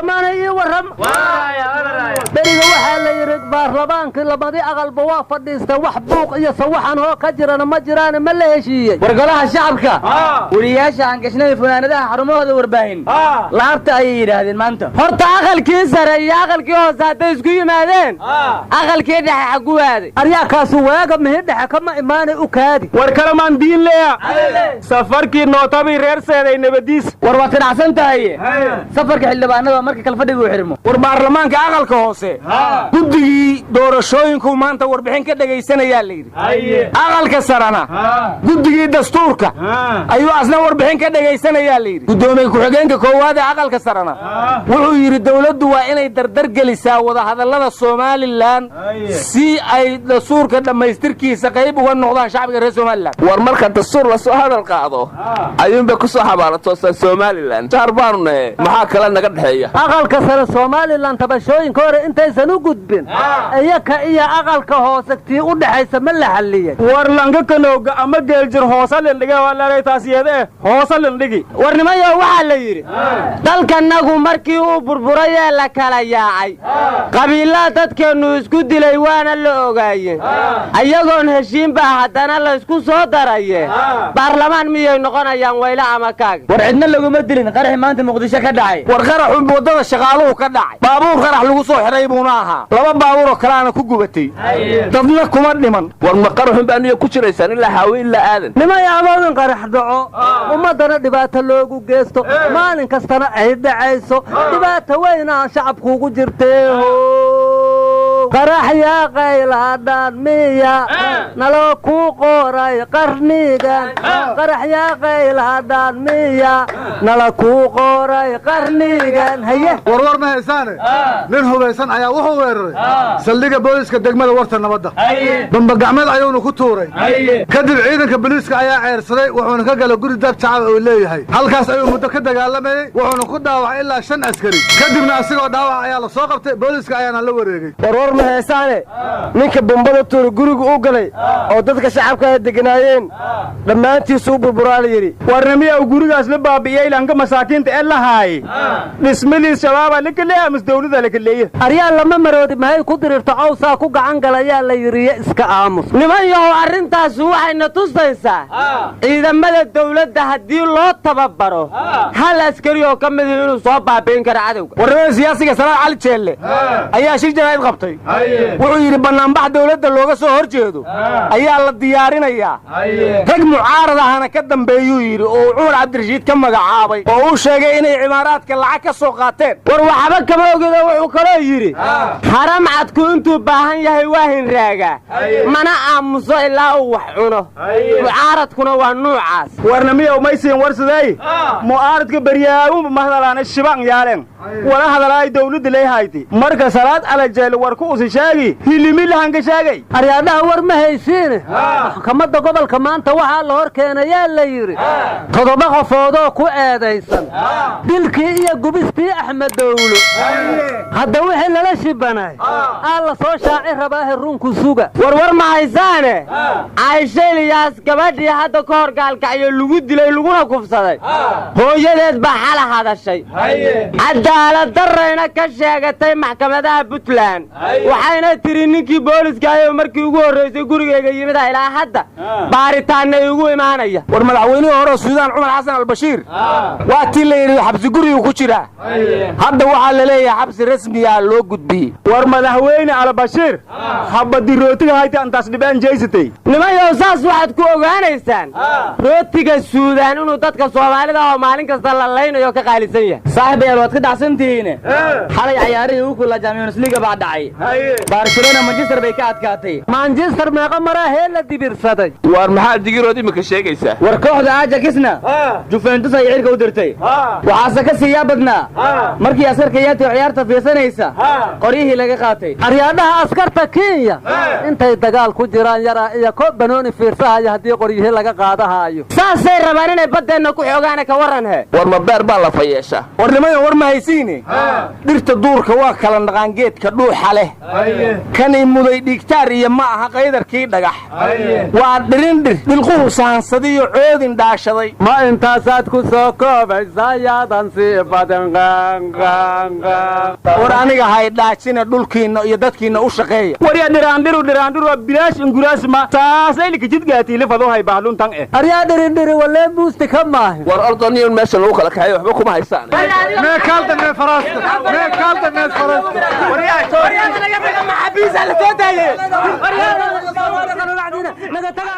برلمان اي ورم beriga waxa la yiri baarlamaanka labadi aqalba waa fadhiista wax buuq iyo sawaxan oo ka jirana ma jiraan ma la heshiiyay wargalaha shacabka wariyaasha aan gashnay funaanadaha xarumahooda warbaahin laabta ay yiraahdeen maanta horta aqalkii sare iyo aqalkii hoose haday isku yimaadeen aqalkii dhexe xagu waaday aryaakaas waaga mihidhaxa kama imaanay u kaadi war kala maan diin leeya safarkii nootabi reer seeday nabadiis war waa tinacsan tahay safarka xildhibaanada markii kala fadhigu xirmo war baarlamaanka aqalka hoose guddigii doorashooyinku maanta warbixin ka dhageysanaya la yiri aqalka sarana guddigii dastuurka ayuu asna warbixin ka dhageysanaya la yiri gudoomiye ku-xigeenka koowaad ee aqalka sarana wuxuu yiri dawladdu waa inay dardar gelisaa wada hadallada Soomaaliland si ay dastuurka dhamaystirkiisa qayb uga noqdaan shacabka reer Soomaaliland war marka dastuur la soo hadal qaado ayuunba ku soo xabaalato Soomaaliland tarbaanne maxaa kala naga dhaxeeya aqalka sare Soomaaliland tabashooyinka hore intaysan u gudbin ayaka iyo aqalka hoosagtii u dhaxaysa ma la xaliyay war langa kanooga ama geeljir hoose lindhiga walaalay taasiyade hoose lindhigi warnimayo waxa la yiri dalkanagu markii uu burburay ee la kala yaacay qabiilada dadkeenu isku dilay waana la ogaayeen ayagoon heshiin baa haddana la isku soo darayeen baarlamaan miyay noqonayaan weyla ama kaaga war cidna laguma dilin qarax maanta muqdisho ka dhacay war qaraxu wadada shaqaaluhu ka dhacay baabuur qarax lagu soo xiray buuna ahaa laba baabuur oo kalaana ku gubatay dadna kuma dhiman war ma qaraxu baaniyo ku jiraysan ilaa haween la aadan nimay awoodin qarax dhaco ummadana dhibaato loogu geesto maalin kastana ay dhacayso dhibaato weyn aan shacabku ugu jirtay qarax yaa qayladaan miya nalo ku qoray qarnigan qarax yaa qayladaan miya nala ku qoray qarnigan haye warwar ma haysaane nin hubaysan ayaa wuxuu weeraray saldhiga booliska degmada warta nabadda bamba gacmeed ayuuna ku tuuray kadib ciidanka booliska ayaa ceersaday wuxuuna ka galay guri dab shacab oo leeyahay halkaas ayuu muddo ka dagaalamayay wuxuuna ku dhaawacay ilaa 5 askari kadibna asigoo dhaawac ayaa la soo qabtay booliska ayaana la wareegay warwar ma haysaane ninka bombada tuur guriga u galay oo dadka shacabka ay deganaayeen dhammaantiisu u burburaa la yiri warnamiya gurigaas la baabi'iyay lanka masaakiinta ee la haay dhismadiis shabaab la kaleeya mas dawladda la kaleeya aryaal lama maroodi maxay ku dirirto cawsa ku gacan galaya la yiri iska aamus nimayo arintaas waxayna tusaysaa ciidamada dawladda hadii loo tababaro hal askari oo kamid inuu soo baabi'in karo cadawga warnamada siyaasiga Salaad Cali Jeelle ayaa shir jaraa'id qabtay wuxuu yiri banaanbax dawladda looga soo horjeedo ayaa la diyaarinayaa rag mucaarad ahana ka dambeeyuu yiri oo Umar Cabdirashiid ka magacaabay oo uu sheegay inay cimaaraadka lacag ka soo qaateen war waxba kama ogeedo wuxuu kala yiri haram cadku intuu baahan yahay waahin raaga mana aamuso ilaa uu wax cuno mucaaradkuna waa nuucaas warnamiya uma siin warsaday mucaaradka bariyaagu mahdalaan shibaan yaaleen wala hadalay dawladda leeyahay marka Salaad Cali Jeelle war ku usi sheegi hilimi lahan ka sheegay aryaadaha war ma haysiin maxkamadda gobolka maanta waxa la hor keenay la yiri 7 qofood oo ku eedeysan dilkii iyo gubistii Axmed Dawlo hadda wixii lala shibanay alla soo shaaci rabaa runku suga war ma haysaane Aisha Ilyas gabadhii hadda ka hor gaalkacyo lagu dilay laguna kufsaday hooyadeed baa xal hadashay cadaalad darayna ka sheegatay maxkamadaha Puntland waxayna tiri ninkii booliska ay markii ugu horeysay gurigeyga yimid ilaa hadda baaritaan ay ugu imaanaya war madaxweynaha hore Suudaan Umar Xasan al-Bashir waa tii la yiri xabsi guriga ku jira hadda waxa la leeyahay xabsi rasmi ah loo gudbiyay war madaxweyne al-Bashir habadi rootiga hayta antaas dhibaan jeysatay nimayo saas waxaad ku ogaanaysaan rootiga Suudaan inuu dadka Soomaalida oo maalin kasta la leynayo ka qaalisan yahay saaxiib waad ka dhacsantihiin xalay ciyaarihii uu kula Champions League baa dhacay Barcelona Manchester bay ka adkaatay Manchester meeqa maraa heela dibirsaday war maxaa digirood imika sheegaysaa war kooxda Ajaxna Juventus ay cirka u dirtay waxa ka siiya badnaa markii askarka ciyaarta fiirsanaysa qorihii laga qaatay aryaadaha askarta Kenya intay dagaal ku jiraan yara iyo koob banooni fiirsahay hadii qorihii laga qaadahayo saasay rabaan inay badeena ku xoogaana ka waran war ma beer baa la fayeesha warnimayo war ma haysiin dhirta duurka waa kala naqaan geedka dhuuxa leh kani muday dhigtaar iyo ma aha qaydarkii dhagax waa dhirindhir dhilquhu saansadiyo coodin dhaashaday ma intaasaad ku soo koobaysaa yaadan sii badan war aniga hay dhaajina dhulkiinna iyo dadkiinna u shaqeeya warya dhiraandhiru bilaash inguraasma taasaylik jidgaati lifado hay bahluntan aryaa dhirindhiri walee buusti ka maahin war ordoniyon meesha lagu kala kaxeeyo waxba kuma haysaan mee kaalda mee faraasta mee kaalda mee faraasta waryaa maxabiisa la soo daaye naga taga